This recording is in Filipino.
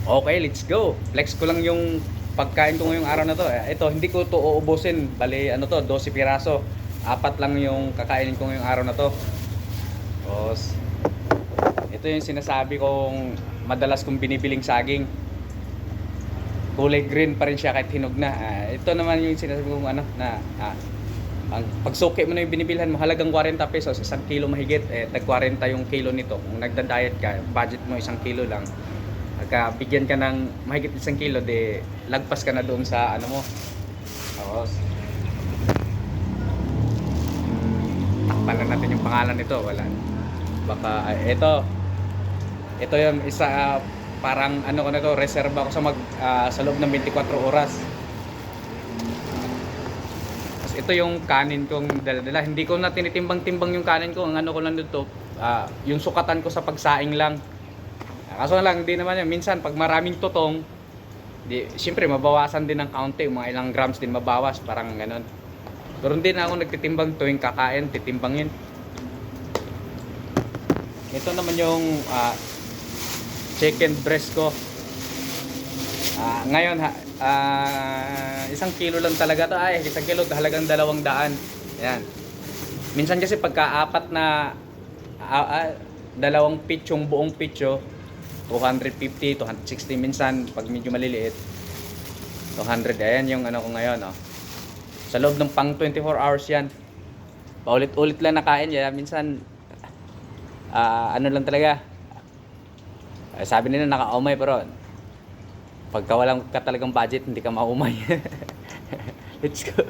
Okay, let's go. Flex ko lang yung pagkain ko ngayong araw na to. Ito, hindi ko to uubusin. Bali, ano to, 12 piraso. Apat lang yung kakainin ko ngayong araw na to. Tapos, ito yung sinasabi kong madalas kong binibiling saging. Kulay green pa rin siya kahit hinog na. Ito naman yung sinasabi kong ano, na ang pagsuki mo na yung binibilhan mo, halagang 40 pesos, 1 kilo mahigit. Tag 40 yung kilo nito. Kung nagda-diet ka, budget mo 1 kilo lang. Pagka bigyan ka ng mahigit 1 kilo, de lagpas ka na doon sa ano mo. Tapos takpan na natin yung pangalan nito. Wala. Baka ito yung isa, parang ano ko na to, reserva ko sa sa loob ng 24 oras. Tapos ito yung kanin kong dala-dala. Hindi ko na tinitimbang-timbang yung kanin ko. Ang ano ko lang dito, yung sukatan ko sa pagsaing lang. Kaso lang, hindi naman yan. Minsan, pag maraming tutong, siyempre, mabawasan din ng kaunti. Mga ilang grams din mabawas. Parang ganun. Pero hindi na ako nagtitimbang tuwing kakain. Titimbangin. Ito naman yung chicken breast ko. Ngayon, 1 kilo lang talaga to. 1 kilo, halagang 200. Ayan. Minsan kasi pagka-apat na dalawang pitchong, buong pitcho, 250, 260 minsan pag medyo maliliit 200. Ayan yung ano ko ngayon, oh. Sa loob ng pang 24 hours yan. Paulit-ulit lang nakain yan. Minsan ano lang talaga, sabi nila naka-umay, pero pagka walang ka talagang budget hindi ka maumay. Let's go.